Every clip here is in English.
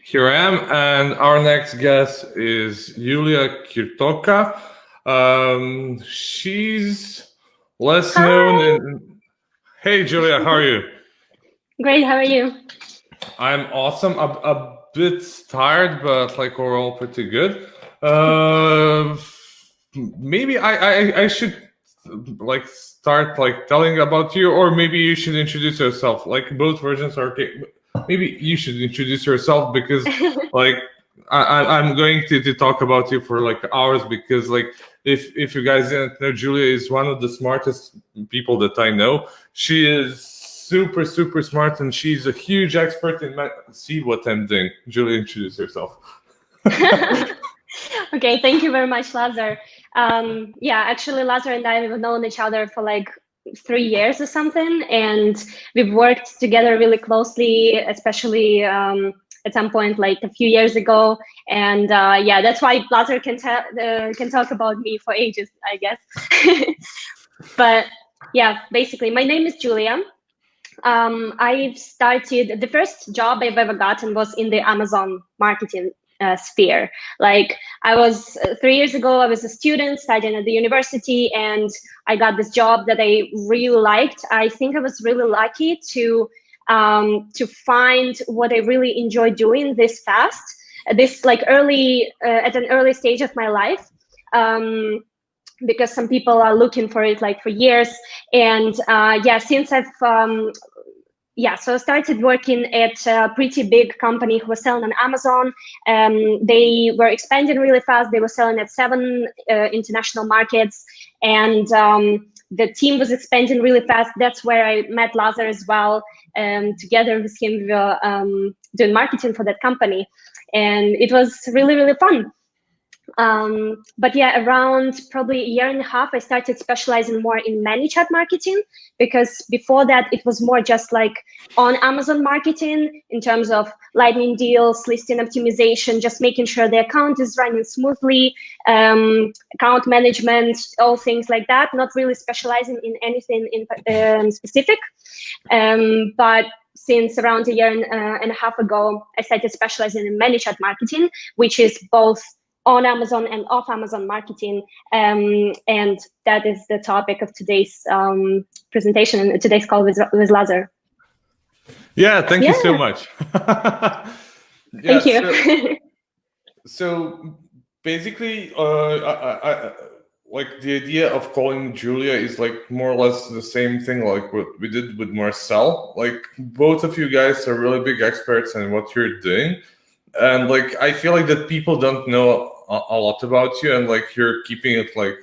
Here I am, and our next guest is Julia Kirtoka. She's less known Hi. in. Hey, Julia, how are you? Great. How are you? I'm awesome. A bit tired, but like overall pretty good. Uh, Maybe I should like start like telling about you, or maybe you should introduce yourself. Like both versions are okay. Maybe you should introduce yourself because like I'm going to talk about you for like hours because like if you guys didn't know, Julia is one of the smartest people that I know. She is super smart and she's a huge expert in see what I'm doing. Julia, introduce yourself. Okay. Thank you very much, Lazar. Yeah, actually, Lazar and I have known each other for like 3 years or something, and we've worked together really closely, especially at some point like a few years ago. And yeah, that's why Lazar can talk about me for ages, I guess. But yeah, basically, my name is Julia. I've started, the first job I've ever gotten was in the Amazon marketing sphere. Like I was 3 years ago, I was a student studying at the university, and I got this job that I really liked. I think I was really lucky to find what I really enjoy doing this fast, this like early at an early stage of my life. Because some people are looking for it like for years. And yeah, since so I started working at a pretty big company who was selling on Amazon. They were expanding really fast. They were selling at 7 international markets, and the team was expanding really fast. That's where I met Lazar as well. Together with him, we were doing marketing for that company, and it was really fun. But yeah, around probably a year and a half, I started specializing more in ManyChat marketing, because before that, it was more just like on Amazon marketing in terms of lightning deals, listing optimization, just making sure the account is running smoothly, account management, all things like that, not really specializing in anything in specific. But since around a year and a half ago, I started specializing in ManyChat marketing, which is both on Amazon and off Amazon marketing. And that is the topic of today's presentation and today's call with Lazar. Yeah, thank you so much. Yeah, Thank you. so basically, like the idea of calling Julia is like more or less the same thing like what we did with Marcel. Like both of you guys are really big experts in what you're doing. And like I feel like that people don't know a lot about you, and like you're keeping it like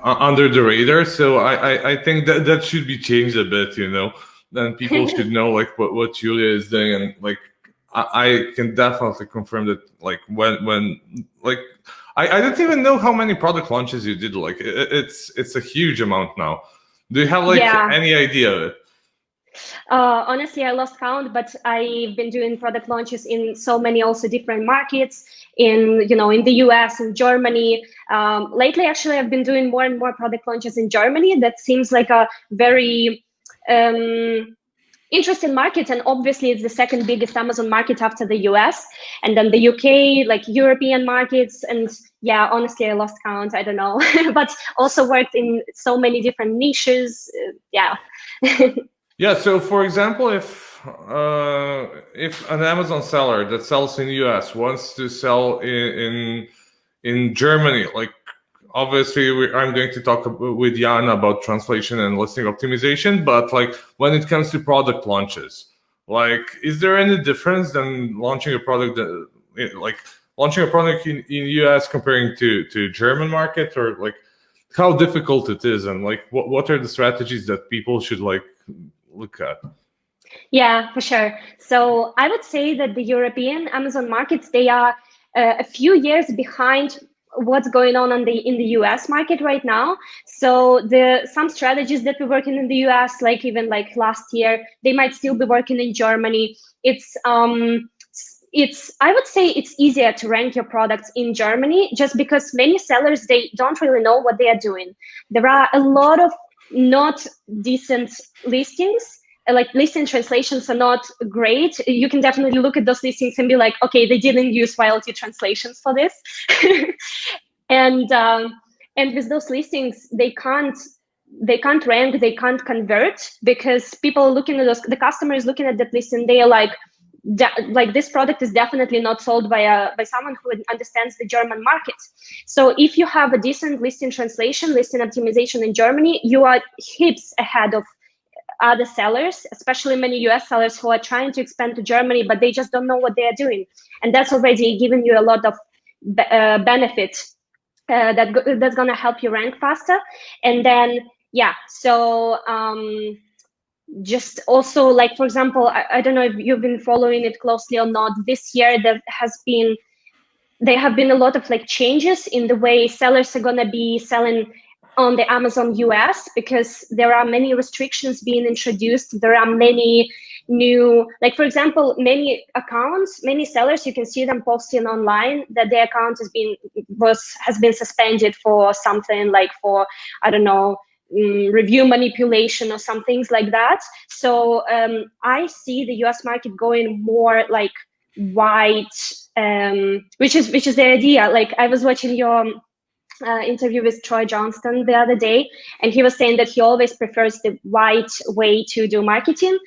under the radar. So I think that should be changed a bit, you know. Then people should know like what Julia is doing, and like I can definitely confirm that like when like I don't even know how many product launches you did. Like it's a huge amount now. Do you have like any idea of it? Honestly, I lost count, but I've been doing product launches in so many also different markets in the US and Germany. Lately, actually, I've been doing more and more product launches in Germany. That seems like a very interesting market, and obviously it's the second biggest Amazon market after the US, and then the UK, like European markets. And yeah, honestly, I lost count. I don't know, but also worked in so many different niches. Yeah. Yeah. So, for example, if an Amazon seller that sells in the US wants to sell in Germany, like obviously I'm going to talk with Jan about translation and listing optimization, but like when it comes to product launches, like is there any difference than launching a product in US comparing to German market, or like how difficult it is, and like what are the strategies that people should like look at? Yeah, for sure. So I would say that the European Amazon markets, they are a few years behind what's going on in the US market right now. So some strategies that we're working in the US, like even like last year, they might still be working in Germany. I would say it's easier to rank your products in Germany, just because many sellers, they don't really know what they are doing. There are a lot of not decent listings like listing translations are not great, you can definitely look at those listings and be like, okay, they didn't use YLT translations for this. And with those listings, they can't rank, they can't convert, because people are looking at those, the customer is looking at that listing, they are like this product is definitely not sold by someone who understands the German market. So if you have a decent listing translation, listing optimization in Germany, you are heaps ahead of other sellers, especially many US sellers who are trying to expand to Germany, but they just don't know what they are doing. And that's already giving you a lot of benefit that's going to help you rank faster. And then, yeah, so just also, like, for example, I don't know if you've been following it closely or not, this year there have been a lot of like changes in the way sellers are going to be selling on the Amazon US, because there are many restrictions being introduced. There are many new, like, for example, many accounts, many sellers, you can see them posting online that their account has been suspended for something, like for, I don't know, review manipulation or some things like that. So I see the US market going more like white, which is the idea. Like, I was watching your interview with Troy Johnston the other day, and he was saying that he always prefers the white way to do marketing,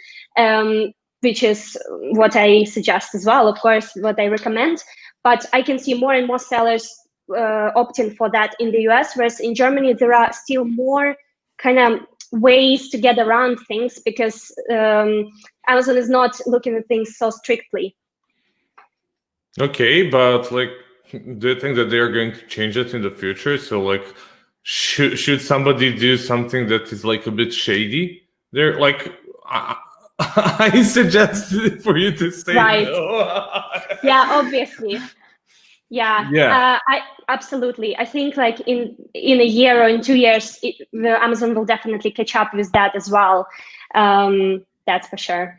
which is what I suggest as well, of course, what I recommend. But I can see more and more sellers opting for that in the US, whereas in Germany there are still more kind of ways to get around things, because Amazon is not looking at things so strictly. Okay, but like, do you think that they are going to change it in the future? So like, should somebody do something that is like a bit shady? They're like, I suggest for you to say right. no. Yeah, obviously. Yeah, yeah. I absolutely. I think like in a year or in 2 years, Amazon will definitely catch up with that as well. That's for sure.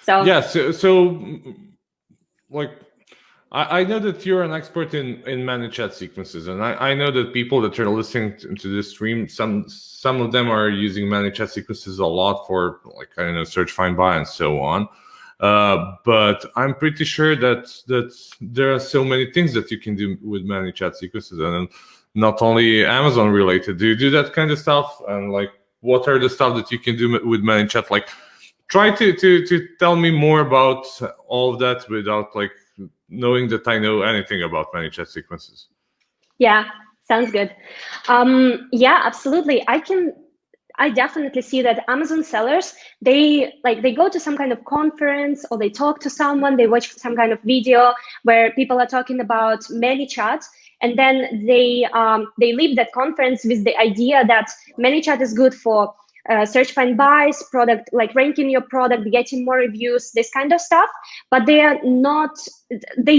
So yeah, so like, I know that you're an expert in ManyChat sequences, and I know that people that are listening to this stream, some of them are using ManyChat sequences a lot for, like, I don't know, search, find, buy, and so on. But I'm pretty sure that there are so many things that you can do with ManyChat sequences, and not only Amazon related. Do you do that kind of stuff? And like, what are the stuff that you can do with ManyChat? Like, try to tell me more about all of that without like knowing that I know anything about ManyChat sequences. Yeah, sounds good. Yeah, absolutely. I definitely see that Amazon sellers, they go to some kind of conference, or they talk to someone, they watch some kind of video where people are talking about ManyChat, and then they leave that conference with the idea that ManyChat is good for search, find, buys, product, like ranking your product, getting more reviews, this kind of stuff. But they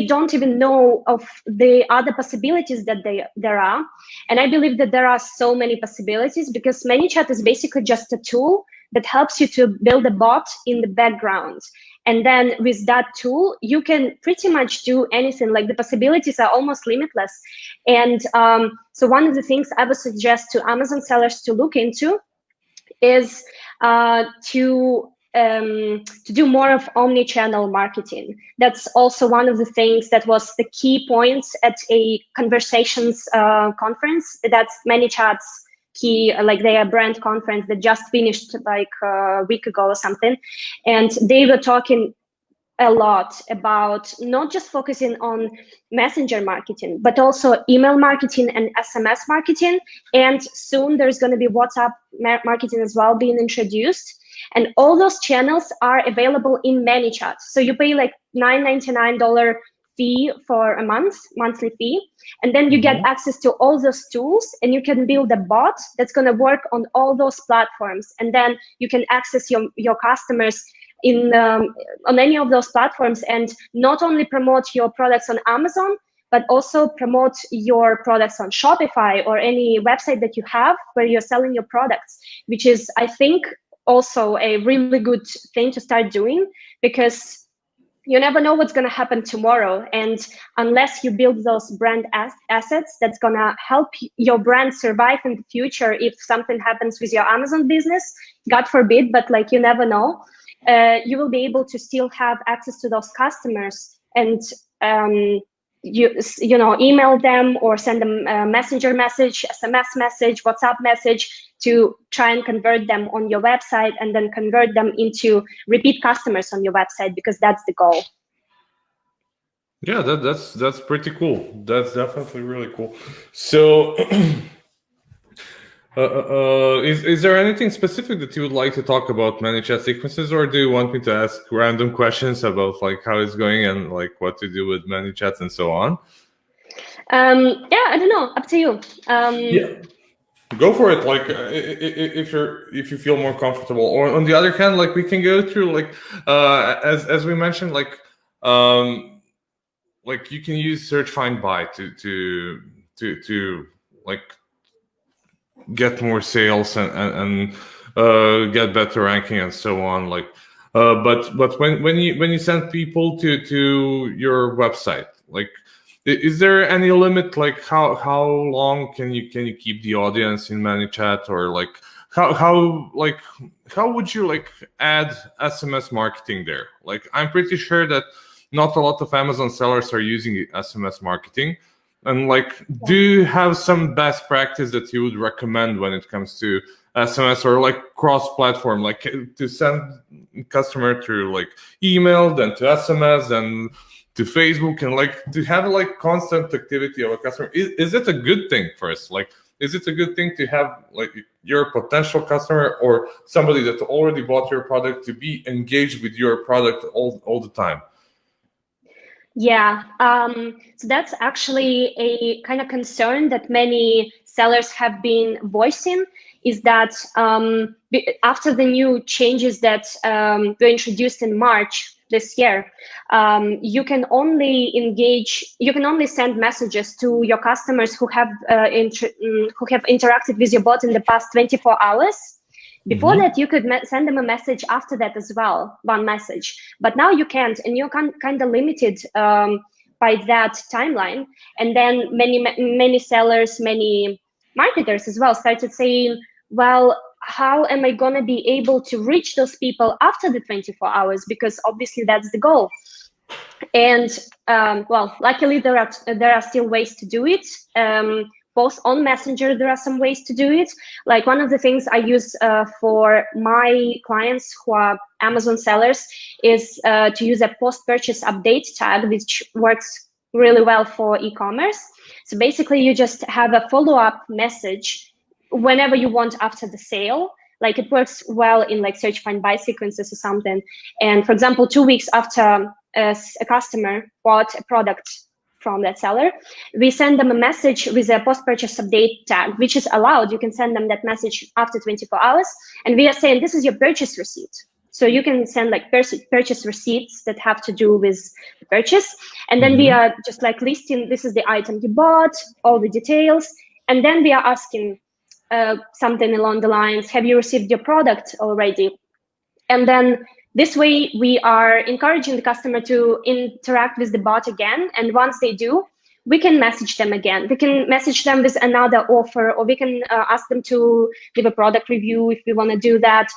don't even know of the other possibilities that there are. And I believe that there are so many possibilities, because ManyChat is basically just a tool that helps you to build a bot in the background. And then with that tool, you can pretty much do anything. Like, the possibilities are almost limitless. And so one of the things I would suggest to Amazon sellers to look into is to do more of omni-channel marketing. That's also one of the things that was the key points at a conversations conference. That's ManyChat's key, like their brand conference that just finished like a week ago or something. And they were talking a lot about not just focusing on messenger marketing, but also email marketing and SMS marketing. And soon there's going to be WhatsApp marketing as well being introduced. And all those channels are available in ManyChat. So you pay like $9.99 fee for a monthly fee. And then you get access to all those tools, and you can build a bot that's going to work on all those platforms. And then you can access your customers on any of those platforms, and not only promote your products on Amazon, but also promote your products on Shopify or any website that you have where you're selling your products, which is, I think, also a really good thing to start doing, because you never know what's going to happen tomorrow. And unless you build those brand assets, that's going to help your brand survive in the future. If something happens with your Amazon business, God forbid, but like you never know, you will be able to still have access to those customers and you know, email them or send them a messenger message, SMS message, WhatsApp message to try and convert them on your website, and then convert them into repeat customers on your website, because that's the goal. Yeah, that's pretty cool. That's definitely really cool. So, is there anything specific that you would like to talk about ManyChat sequences, or do you want me to ask random questions about like how it's going and like what to do with ManyChats and so on? Yeah, I don't know. Up to you. Yeah, go for it. Like if you feel more comfortable, or on the other hand, like we can go through like as we mentioned, like you can use search find buy to like get more sales and get better ranking and so on. Like, but when you send people to your website, like, is there any limit? Like, how long can you keep the audience in ManyChat, or like how would you like add SMS marketing there? Like, I'm pretty sure that not a lot of Amazon sellers are using SMS marketing. And like, do you have some best practice that you would recommend when it comes to SMS or like cross-platform, like to send customer through like email, then to SMS, then to Facebook, and like to have like constant activity of a customer? Is it a good thing first? Like, is it a good thing to have like your potential customer or somebody that already bought your product to be engaged with your product all the time? Yeah, so that's actually a kind of concern that many sellers have been voicing, is that after the new changes that were introduced in March this year, you can only send messages to your customers who have interacted with your bot in the past 24 hours. Before that, you could send them a message after that as well, one message. But now you can't, and you're kind of limited by that timeline. And then many sellers, many marketers as well started saying, well, how am I going to be able to reach those people after the 24 hours? Because obviously that's the goal. And well, luckily there are still ways to do it. Both on Messenger, there are some ways to do it. Like, one of the things I use for my clients who are Amazon sellers is to use a post-purchase update tag, which works really well for e-commerce. So basically, you just have a follow-up message whenever you want after the sale. Like, it works well in like search find buy sequences or something. And for example, 2 weeks after a customer bought a product from that seller, we send them a message with a post-purchase update tag, which is allowed. You can send them that message after 24 hours. And we are saying, this is your purchase receipt. So you can send like purchase receipts that have to do with the purchase. And then we are just like listing, this is the item you bought, all the details. And then we are asking something along the lines, have you received your product already? And then this way, we are encouraging the customer to interact with the bot again. And once they do, we can message them again. We can message them with another offer, or we can ask them to give a product review if we want to do that.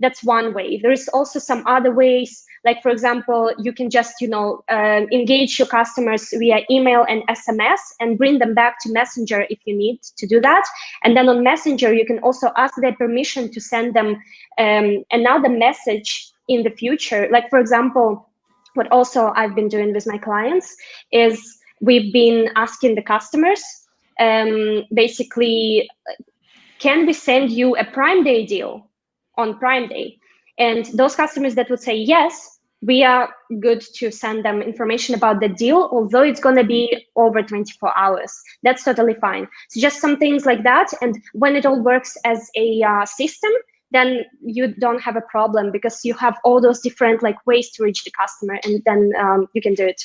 That's one way. There is also some other ways. Like, for example, you can just, engage your customers via email and SMS and bring them back to Messenger if you need to do that. And then on Messenger, you can also ask their permission to send them another message in the future. Like, for example, what also I've been doing with my clients is we've been asking the customers, basically, can we send you a Prime Day deal on Prime Day? And those customers that would say yes, we are good to send them information about the deal, although it's going to be over 24 hours. That's totally fine. So just some things like that. And when it all works as a system, then you don't have a problem, because you have all those different like ways to reach the customer, and then you can do it.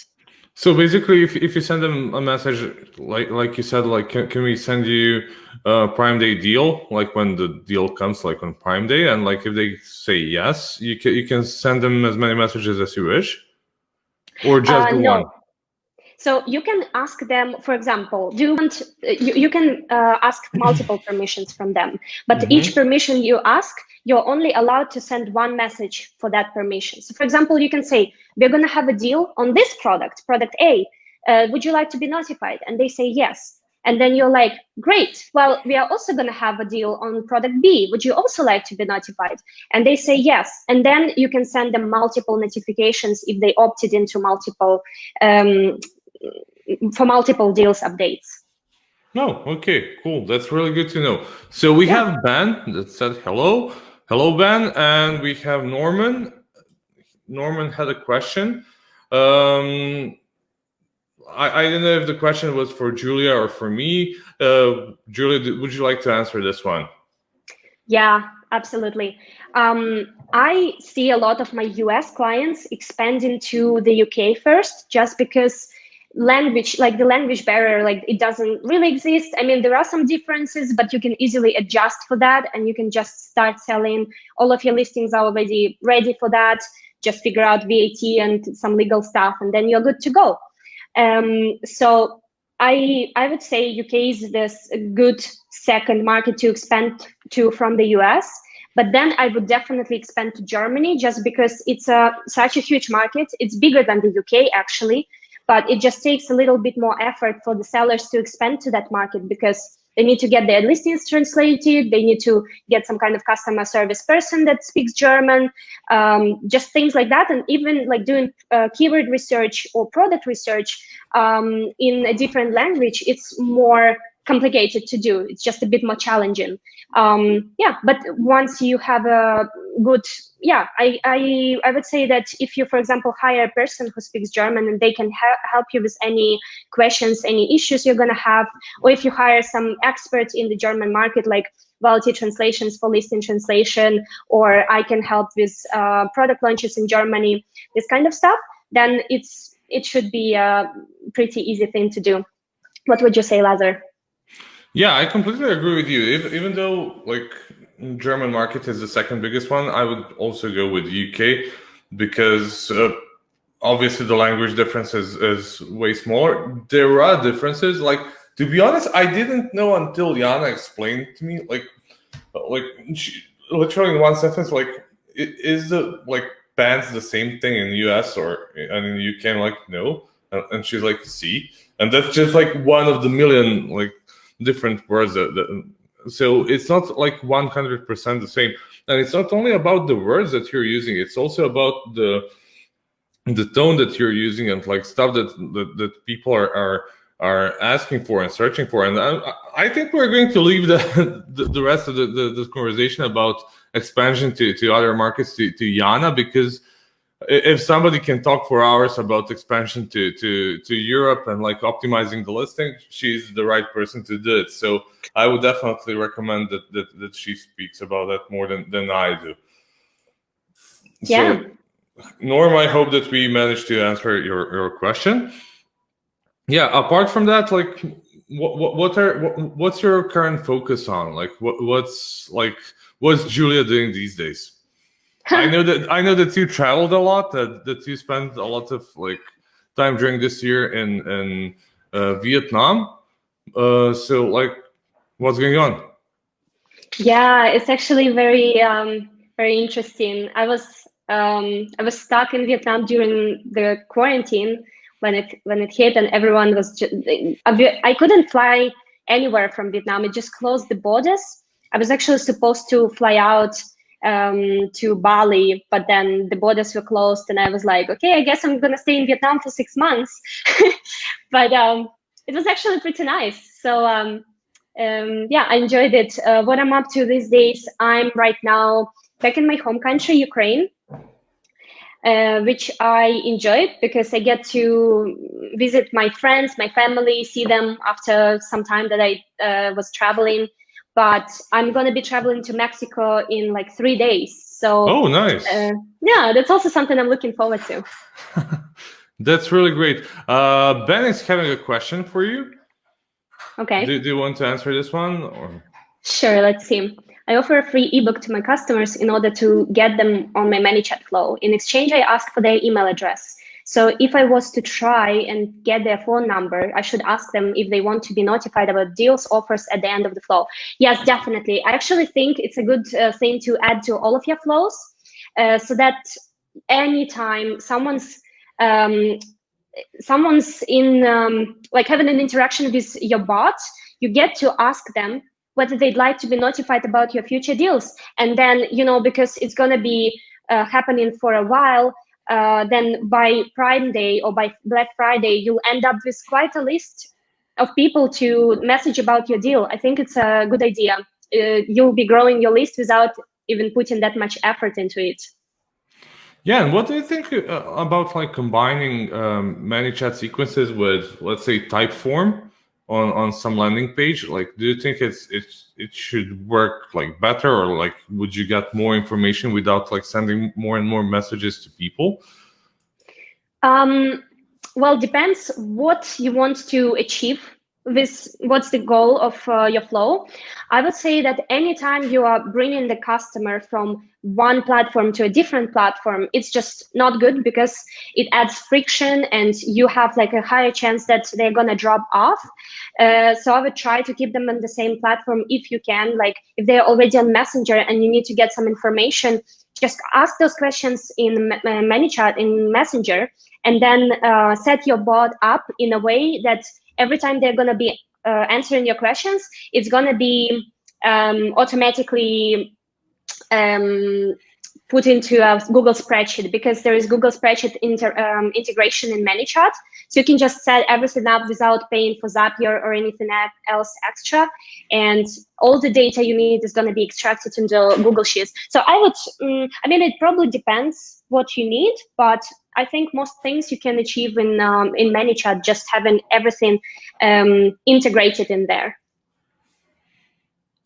So basically, if you send them a message, like you said, like can we send you a Prime Day deal, like when the deal comes, like on Prime Day, and like if they say yes, you can send them as many messages as you wish. or just the one? No. So you can ask them, for example, do you want, you can ask multiple permissions from them, but each permission you ask, you're only allowed to send one message for that permission. So for example, you can say, we're going to have a deal on this product A. Would you like to be notified? And they say yes. And then you're like, great, well, we are also going to have a deal on product B. Would you also like to be notified? And they say yes. And then you can send them multiple notifications if they opted into multiple for multiple deals updates. Oh, okay, cool. That's really good to know. So we have Ben that said hello. Hello, Ben. And we have Norman. Norman had a question. I don't know if the question was for Julia or for me. Julia, would you like to answer this one? Yeah, absolutely. I see a lot of my US clients expanding to the UK first, just because language, like the language barrier, like it doesn't really exist. I mean, there are some differences, but you can easily adjust for that, and you can just start selling. All of your listings are already ready for that. Just figure out VAT and some legal stuff, and then you're good to go. So I would say UK is this good second market to expand to from the US. But then I would definitely expand to Germany, just because it's such a huge market. It's bigger than the UK, actually, but it just takes a little bit more effort for the sellers to expand to that market, because they need to get their listings translated. They need to get some kind of customer service person that speaks German, just things like that. And even like doing keyword research or product research in a different language, it's more complicated to do. It's just a bit more challenging. Yeah, but once you have a good, I would say that if you, for example, hire a person who speaks German and they can help you with any questions, any issues you're going to have, or if you hire some experts in the German market, like quality translations for listing translation, or I can help with product launches in Germany, this kind of stuff, then it should be a pretty easy thing to do. What would you say, Lazar? Yeah, I completely agree with you. Even though like German market is the second biggest one, I would also go with UK, because obviously the language difference is way smaller. There are differences. Like, to be honest, I didn't know until Yana explained to me. Like she, literally in one sentence, like, is the like bands the same thing in US or and in UK? I'm like, no, and she's like, see, and that's just like one of the million like different words so it's not like 100% the same. And it's not only about the words that you're using, it's also about the tone that you're using, and like stuff that people are asking for and searching for. And I think we're going to leave the rest of the conversation about expansion to other markets to Yana, because if somebody can talk for hours about expansion to Europe and like optimizing the listing, she's the right person to do it. So I would definitely recommend that she speaks about that more than I do. Yeah. So, Norm, I hope that we managed to answer your question. Yeah. Apart from that, like, what's your current focus on? Like, what's Julia doing these days? I know that you traveled a lot. That you spent a lot of like time during this year in Vietnam. So like, what's going on? Yeah, it's actually very interesting. I was stuck in Vietnam during the quarantine when it hit, and everyone was just, I couldn't fly anywhere from Vietnam. It just closed the borders. I was actually supposed to fly out to Bali, but then the borders were closed, and I was like, okay, I guess I'm gonna stay in Vietnam for 6 months. But it was actually pretty nice. So yeah, I enjoyed it. What I'm up to these days, I'm right now back in my home country, Ukraine, which I enjoyed because I get to visit my friends, my family, see them after some time that I was traveling. But I'm going to be traveling to Mexico in like 3 days. So, oh, nice. Yeah, that's also something I'm looking forward to. That's really great. Ben is having a question for you. Okay. Do you want to answer this one? Or? Sure, let's see. I offer a free ebook to my customers in order to get them on my ManyChat flow. In exchange, I ask for their email address. So if I was to try and get their phone number, I should ask them if they want to be notified about deals, offers at the end of the flow. Yes, definitely. I actually think it's a good thing to add to all of your flows, so that anytime someone's in like having an interaction with your bot, you get to ask them whether they'd like to be notified about your future deals. And then, because it's going to be happening for a while, then by Prime Day or by Black Friday, you'll end up with quite a list of people to message about your deal. I think it's a good idea. You'll be growing your list without even putting that much effort into it. Yeah, and what do you think about like combining ManyChat sequences with, let's say, Typeform on some landing page? Like, do you think it should work like better, or like would you get more information without like sending more and more messages to people? Well, depends what you want to achieve with what's the goal of your flow. I would say that anytime you are bringing the customer from one platform to a different platform, it's just not good, because it adds friction and you have like a higher chance that they're going to drop off. So I would try to keep them on the same platform if you can. Like if they're already on Messenger and you need to get some information, just ask those questions in ManyChat in Messenger, and then set your bot up in a way that every time they're going to be answering your questions, it's going to be automatically put into a Google spreadsheet, because there is Google spreadsheet integration in ManyChat. So you can just set everything up without paying for Zapier or anything else extra. And all the data you need is going to be extracted into Google Sheets. So I would, it probably depends what you need, but I think most things you can achieve in ManyChat, just having everything integrated in there.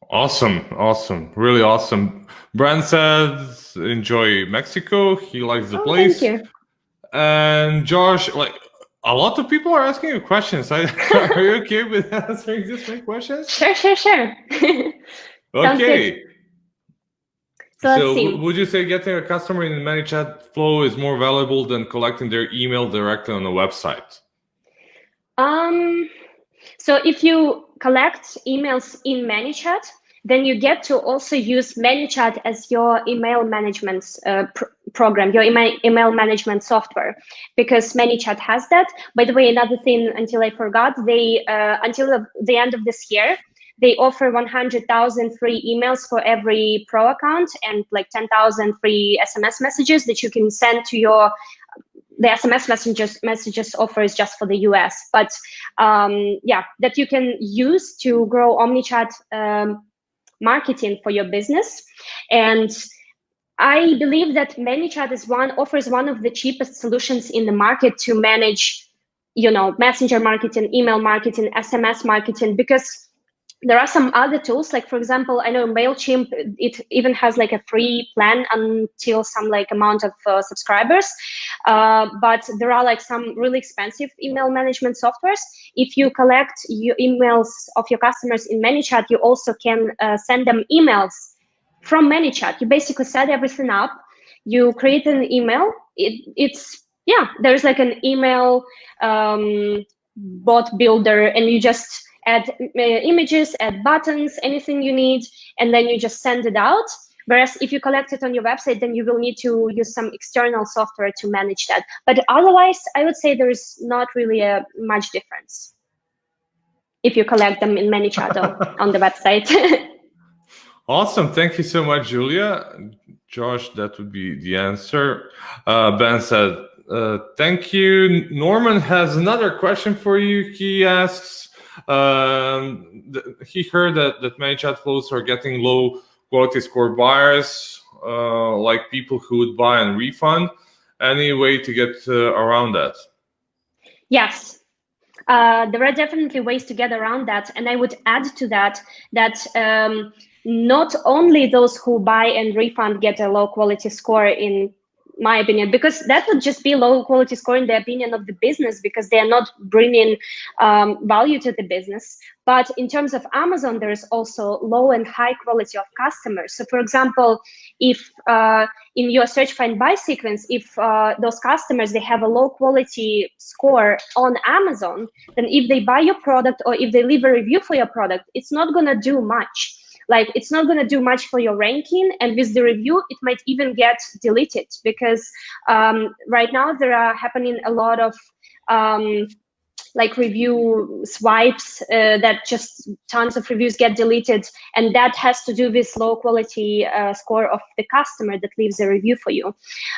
Awesome, really awesome. Brand says enjoy Mexico. He likes the place. Thank you. And Josh, like a lot of people are asking you questions. Are you okay with answering these many questions? Sure. Okay. So let's see. Would you say getting a customer in ManyChat flow is more valuable than collecting their email directly on the website? So if you collect emails in ManyChat, then you get to also use ManyChat as your email management program, your email management software, because ManyChat has that. By the way, another thing, until I forgot, they until the end of this year, they offer 100,000 free emails for every pro account, and like 10,000 free SMS messages that you can send to the SMS messages offer is just for the US, but that you can use to grow OmniChat marketing for your business. And I believe that ManyChat offers one of the cheapest solutions in the market to manage, messenger marketing, email marketing, SMS marketing, because there are some other tools, like for example, I know MailChimp, it even has like a free plan until some like amount of subscribers, but there are like some really expensive email management softwares. If you collect your emails of your customers in ManyChat, you also can send them emails from ManyChat. You basically set everything up, you create an email, there's like an email bot builder, and you just add images, add buttons, anything you need, and then you just send it out. Whereas if you collect it on your website, then you will need to use some external software to manage that. But otherwise, I would say there's not really a much difference if you collect them in ManyChat on the website. Awesome. Thank you so much, Julia. Josh, that would be the answer. Ben said, thank you. Norman has another question for you. He asks, he heard that ManyChat flows are getting low quality score buyers, like people who would buy and refund. Any way to get around that? Yes. There are definitely ways to get around that. And I would add to that not only those who buy and refund get a low quality score in my opinion, because that would just be low quality score in the opinion of the business, because they are not bringing value to the business. But in terms of Amazon, there is also low and high quality of customers. So for example, if in your search find buy sequence, if those customers, they have a low quality score on Amazon, then if they buy your product or if they leave a review for your product, it's not going to do much. Like, it's not going to do much for your ranking, and with the review it might even get deleted, because right now there are happening a lot of like review swipes that just tons of reviews get deleted, and that has to do with low quality score of the customer that leaves a review for you.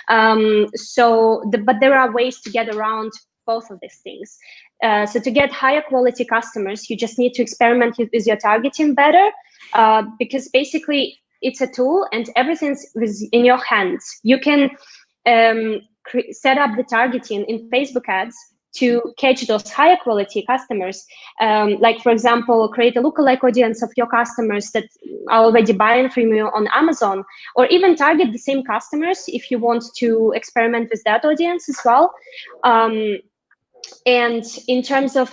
But there are ways to get around both of these things. So to get higher quality customers, you just need to experiment with your targeting better, because basically it's a tool and everything's in your hands. You can set up the targeting in Facebook ads to catch those higher quality customers. Like, for example, create a lookalike audience of your customers that are already buying from you on Amazon, or even target the same customers if you want to experiment with that audience as well. And in terms of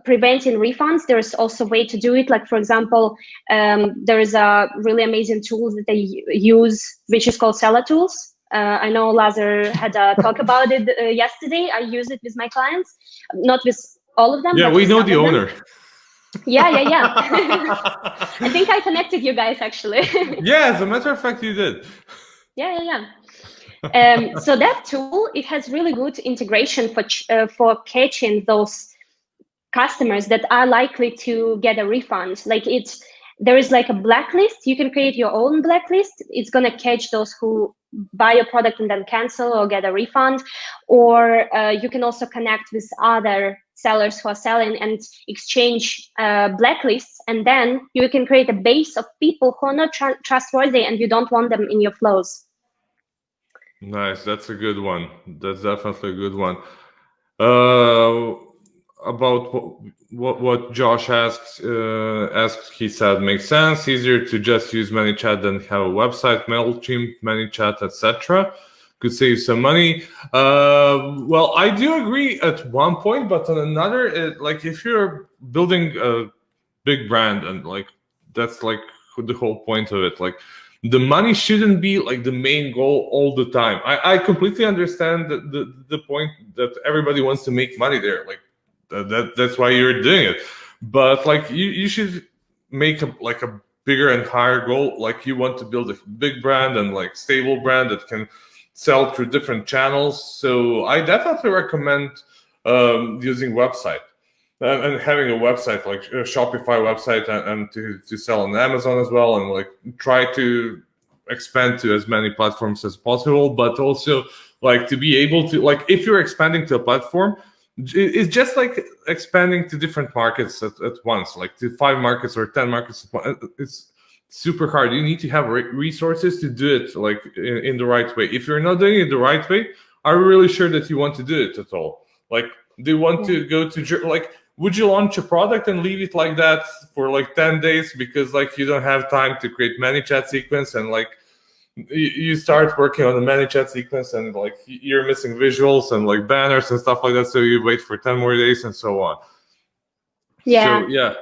preventing refunds, there's also a way to do it. Like, for example, there is a really amazing tool that they use, which is called Seller Tools. I know Lazar had a talk about it yesterday. I use it with my clients, not with all of them. Yeah, but we with know some the of them. owner. Yeah. I think I connected you guys, actually. Yeah, as a matter of fact, you did. Yeah. So that tool, it has really good integration for catching those customers that are likely to get a refund. Like, there is like a blacklist. You can create your own blacklist. It's going to catch those who buy your product and then cancel or get a refund. Or you can also connect with other sellers who are selling and exchange blacklists. And then you can create a base of people who are not trustworthy and you don't want them in your flows. Nice. That's a good one. That's definitely a good one. About what Josh asked, he said makes sense. Easier to just use ManyChat than have a website, MailChimp, ManyChat, etc. Could save some money. Well, I do agree at one point, but on another, like if you're building a big brand and like that's like the whole point of it, like the money shouldn't be like the main goal all the time. I completely understand the point that everybody wants to make money there. Like that's why you're doing it. But like you should make a bigger and higher goal. Like you want to build a big brand and like stable brand that can sell through different channels. So I definitely recommend using website. And having a website, like a Shopify website, and to sell on Amazon as well, and like try to expand to as many platforms as possible, but also like to be able to, like if you're expanding to a platform, it's just like expanding to different markets at once, like to 5 markets or 10 markets. It's super hard. You need to have resources to do it like in the right way. If you're not doing it the right way, are you really sure that you want to do it at all? Like, do you want to go to like? Would you launch a product and leave it like that for like 10 days because like you don't have time to create ManyChat sequence, and like you start working on the ManyChat sequence and like you're missing visuals and like banners and stuff like that, so you wait for 10 more days and so on. Yeah. So yeah.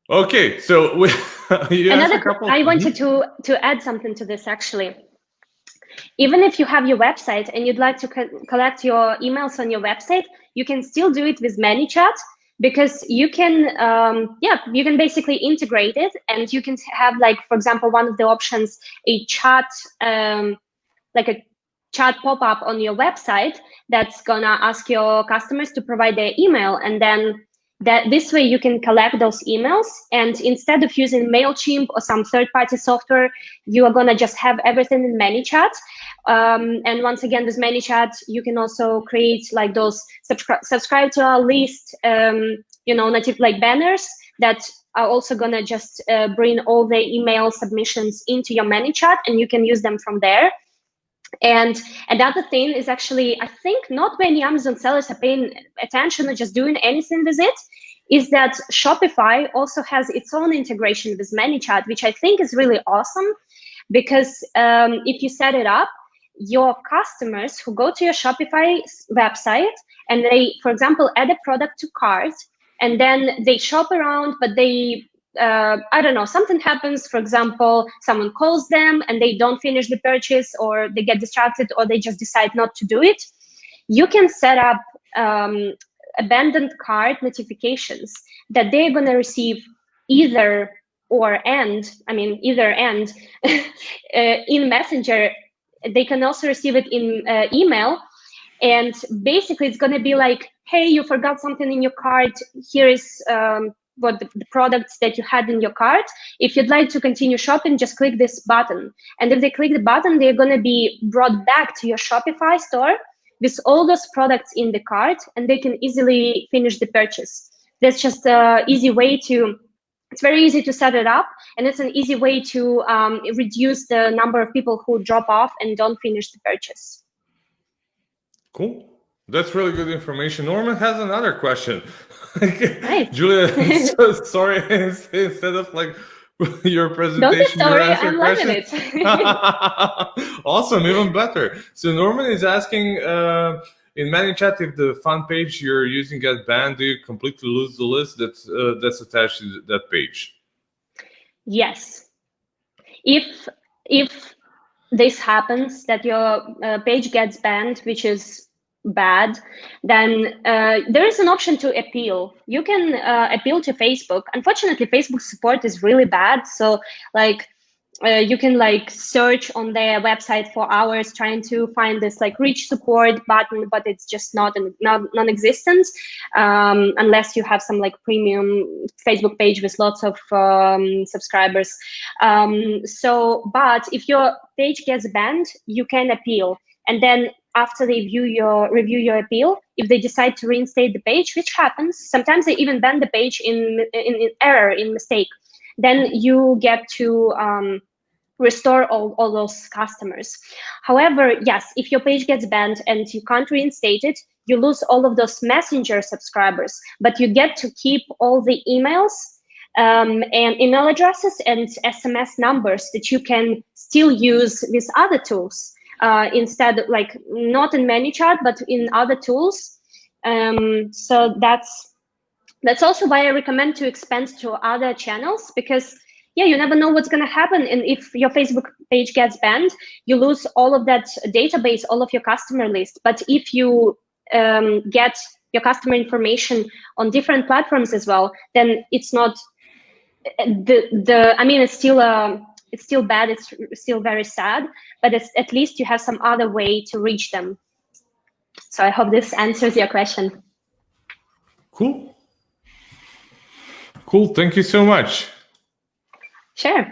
Okay, so I wanted to add something to this, actually. Even if you have your website and you'd like to collect your emails on your website, you can still do it with ManyChat, because you can you can basically integrate it, and you can have, like, for example, one of the options, a chat like a chat pop-up on your website that's gonna ask your customers to provide their email, and then this way you can collect those emails, and instead of using MailChimp or some third-party software, you are gonna just have everything in ManyChat. And once again, with ManyChat, you can also create like those subscribe to our list, native like banners that are also gonna just bring all the email submissions into your ManyChat, and you can use them from there. And another thing is, actually, I think not many Amazon sellers are paying attention or just doing anything with it, is that Shopify also has its own integration with ManyChat, which I think is really awesome, because if you set it up, your customers who go to your Shopify website and they, for example, add a product to cart, and then they shop around, but they, I don't know, something happens. For example, someone calls them and they don't finish the purchase, or they get distracted, or they just decide not to do it. You can set up abandoned cart notifications that they're going to receive either and in Messenger. They can also receive it in email. And basically, it's going to be like, hey, you forgot something in your cart. Here is what the products that you had in your cart. If you'd like to continue shopping, just click this button. And if they click the button, they're going to be brought back to your Shopify store with all those products in the cart, and they can easily finish the purchase. That's just an easy way to, it's very easy to set it up, and it's an easy way to reduce the number of people who drop off and don't finish the purchase. Cool. That's really good information. Norman has another question. Nice. Julia, so sorry, instead of like your presentation, don't be sorry, I'm loving questions. it. Awesome, even better. So Norman is asking, in ManyChat, if the fun page you're using gets banned, do you completely lose the list that's attached to that page? Yes. If this happens, that your page gets banned, which is bad, then there is an option to appeal. You can appeal to Facebook. Unfortunately, Facebook support is really bad. So like you can like search on their website for hours trying to find this like reach support button, but it's just non-existent unless you have some like premium Facebook page with lots of subscribers. But if your page gets banned, you can appeal, and then after they review your appeal, if they decide to reinstate the page, which happens, sometimes they even ban the page in error, in mistake, then you get to restore all those customers. However, yes, if your page gets banned and you can't reinstate it, you lose all of those Messenger subscribers, but you get to keep all the emails and email addresses and SMS numbers that you can still use with other tools. Instead, like not in ManyChat, but in other tools. So that's also why I recommend to expand to other channels, because yeah, you never know what's going to happen. And if your Facebook page gets banned, you lose all of that database, all of your customer list. But if you get your customer information on different platforms as well, then it's not it's still bad, it's still very sad, but at least you have some other way to reach them. So I hope this answers your question. Cool. Thank you so much. Sure.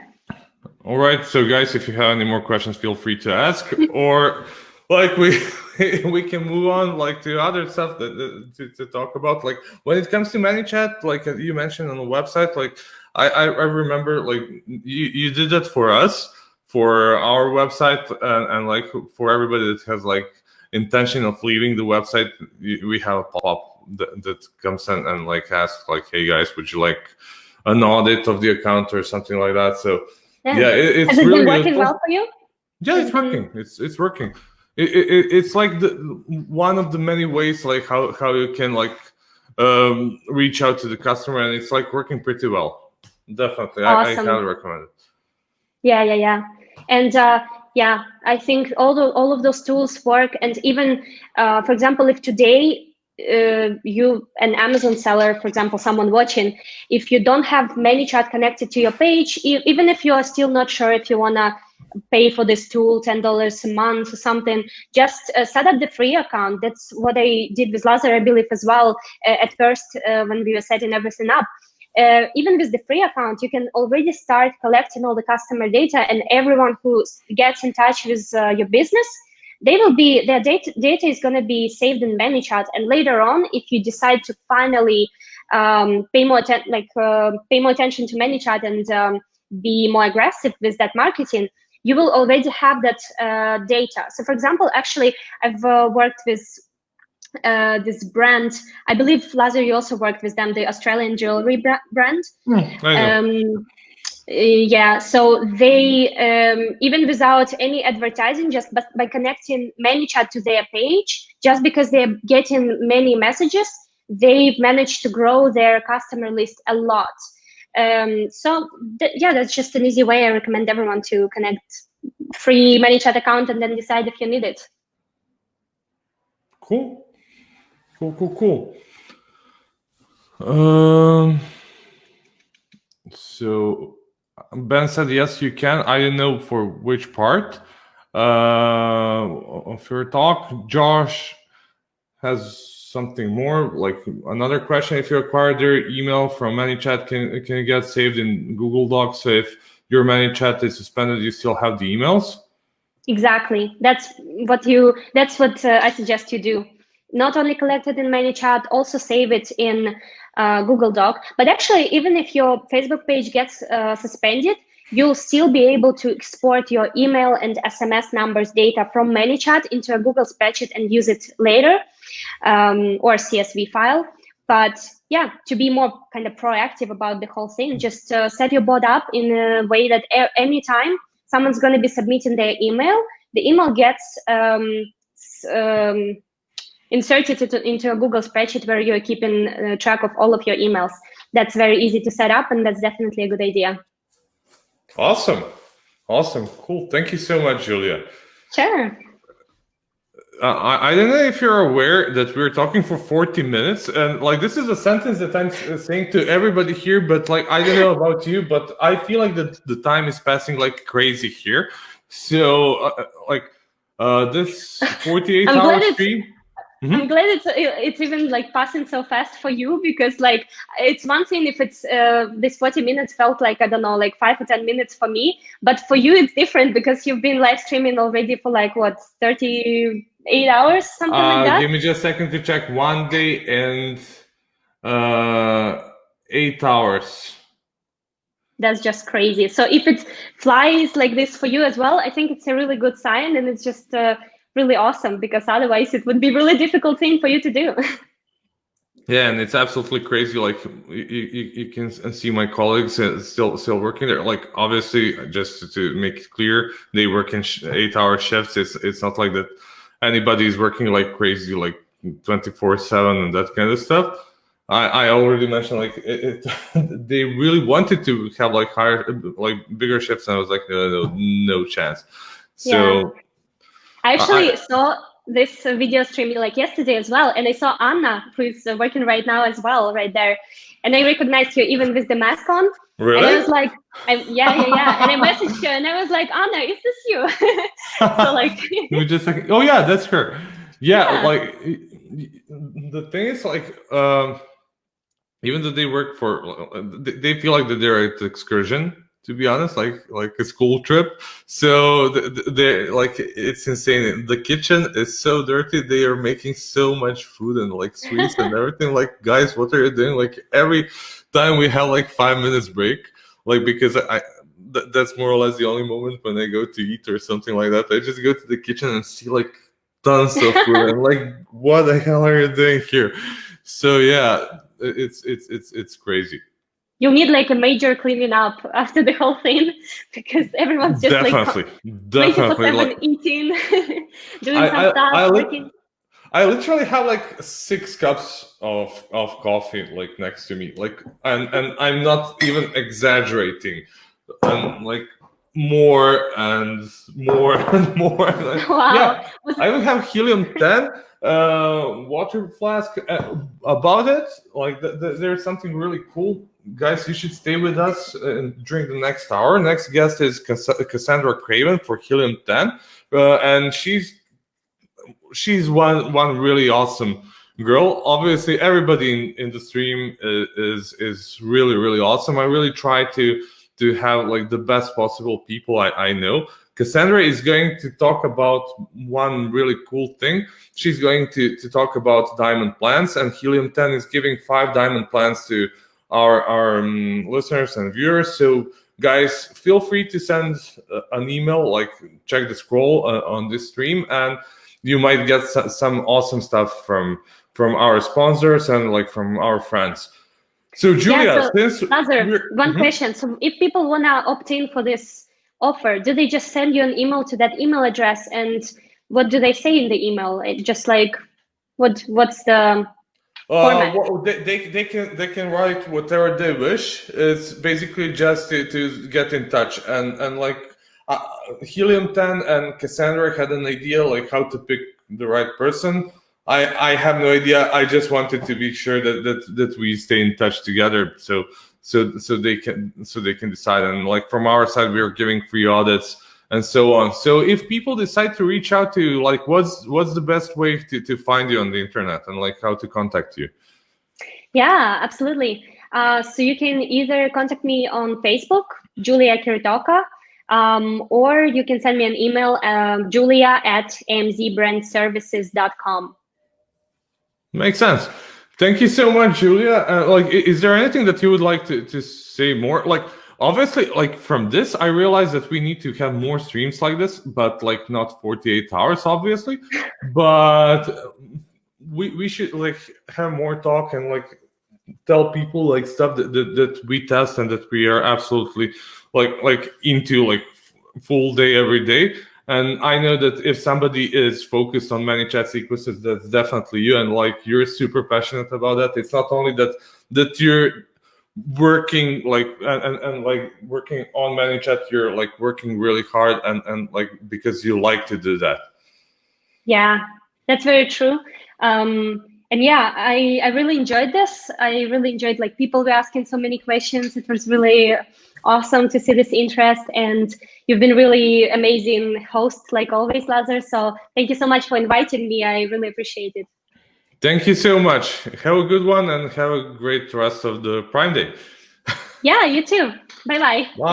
All right. So guys, if you have any more questions, feel free to ask, or like we can move on like to other stuff to talk about. Like when it comes to ManyChat, like you mentioned on the website, like I remember like you did that for us, for our website, and like for everybody that has like intention of leaving the website, we have a pop-up that comes in and like asks like, hey guys, would you like an audit of the account or something like that? So yeah, it's Has it really been working useful. well for you? Yeah, it's working. It's working. It's like one of the many ways like how you can like reach out to the customer, and it's like working pretty well. Definitely, Awesome. I highly recommend it. Yeah. And yeah, I think all of those tools work. And even, for example, if today you, an Amazon seller, for example, someone watching, if you don't have ManyChat connected to your page, even if you are still not sure if you want to pay for this tool, $10 a month or something, just set up the free account. That's what I did with Lazar, I believe, as well, at first when we were setting everything up. Even with the free account, you can already start collecting all the customer data, and everyone who gets in touch with your business, their data is going to be saved in ManyChat. And later on, if you decide to finally pay more attention to ManyChat and be more aggressive with that marketing, you will already have that data. So for example, actually, I've worked with this brand. I believe, Lazar, you also worked with them, the Australian jewelry brand. I know. Yeah, so they even without any advertising, just by connecting ManyChat to their page, just because they're getting many messages, they've managed to grow their customer list a lot. So yeah, that's just an easy way. I recommend everyone to connect free ManyChat account and then decide if you need it. Cool. Um, so Ben said yes, you can. I don't know for which part of your talk. Josh has something more, like another question. If you acquire their email from ManyChat, can it get saved in Google Docs? So if your ManyChat is suspended, you still have the emails? Exactly. That's what I suggest you do. Not only collect it in ManyChat, also save it in Google Doc. But actually, even if your Facebook page gets suspended, you'll still be able to export your email and SMS numbers data from ManyChat into a Google spreadsheet and use it later, or CSV file. But yeah, to be more kind of proactive about the whole thing, just set your bot up in a way that anytime someone's going to be submitting their email, the email gets inserted into a Google spreadsheet where you're keeping track of all of your emails. That's very easy to set up, and that's definitely a good idea. Awesome. Cool. Thank you so much, Julia. Sure. I don't know if you're aware that we're talking for 40 minutes, and like this is a sentence that I'm saying to everybody here, but like I don't know about you, but I feel like the time is passing like crazy here. So this 48 hour stream. I'm glad it's even like passing so fast for you, because like it's one thing if it's this 40 minutes felt like, I don't know, like 5 or 10 minutes for me, but for you it's different because you've been live streaming already for like what, 38 hours, something like that. Give me just a second to check. 1 day and 8 hours. That's just crazy. So if it flies like this for you as well, I think it's a really good sign, and it's just really awesome, because otherwise it would be really difficult thing for you to do. Yeah, and it's absolutely crazy. Like you can see my colleagues still working there. Like obviously, just to make it clear, they work in 8-hour shifts. It's not like that anybody is working like crazy, like 24/7 and that kind of stuff. I already mentioned like they really wanted to have like bigger shifts, and I was like no chance. So yeah. I actually saw this video stream like yesterday as well, and I saw Anna, who's working right now as well, right there, and I recognized you even with the mask on. Really? And I was like, yeah. And I messaged her, and I was like, Anna, is this you? So like, we just like, oh yeah, that's her. Yeah, like the thing is like, even though they work for, they feel like that they're at excursion. To be honest, like a school trip. So they're like, it's insane. The kitchen is so dirty. They are making so much food and like sweets and everything. Like, guys, what are you doing? Like every time we have like 5 minutes break, like because that's more or less the only moment when I go to eat or something like that. I just go to the kitchen and see like tons of food and like, what the hell are you doing here? So yeah, it's crazy. You need like a major cleaning up after the whole thing, because everyone's just definitely 24/7 like, eating, doing some stuff, working. I literally have like 6 cups of coffee like next to me, like, and I'm not even exaggerating, and like more and more and more. Wow. Yeah, I even have helium-10 water flask about it. Like there's something really cool. Guys, you should stay with us during the next hour. Next guest is Cassandra Craven for Helium-10, and she's one really awesome girl. Obviously, everybody in the stream is really awesome. I really try to have like the best possible people I know. Cassandra is going to talk about one really cool thing. She's going to talk about diamond plants, and Helium-10 is giving 5 diamond plants to our listeners and viewers. So guys, feel free to send an email, like check the scroll on this stream, and you might get some awesome stuff from our sponsors and like from our friends. So Julia, So since Lazar, one Mhm. question. So if people want to opt in for this offer, do they just send you an email to that email address? And what do they say in the email? Just like, what's the format? Well, they can write whatever they wish. It's basically just to get in touch and like uh, Helium 10 and Cassandra had an idea like how to pick the right person. I have no idea. I just wanted to be sure that we stay in touch together, so they can decide. And like from our side, we are giving free audits and so on. So if people decide to reach out to you, like what's the best way to find you on the internet and like how to contact you? Yeah, absolutely. So you can either contact me on Facebook, Julia Kirtoka, or you can send me an email, julia@amzbrandservices.com. Makes sense. Thank you so much, Julia. Like, is there anything that you would like to say more? Like, obviously, like from this, I realize that we need to have more streams like this, but like not 48 hours, obviously. But we should like have more talk and like tell people like stuff that we test and that we are absolutely like into like full day every day. And I know that if somebody is focused on ManyChat sequences, that's definitely you. And like you're super passionate about that. It's not only that you're working like and like working on ManyChat, you're like working really hard and like because you like to do that. Yeah, that's very true. And yeah, I really enjoyed this. I really enjoyed like people were asking so many questions. It was really awesome to see this interest, and you've been really amazing host like always, Lazar. So thank you so much for inviting me. I really appreciate it. Thank you so much. Have a good one and have a great rest of the Prime Day. Yeah, you too. Bye bye. Bye.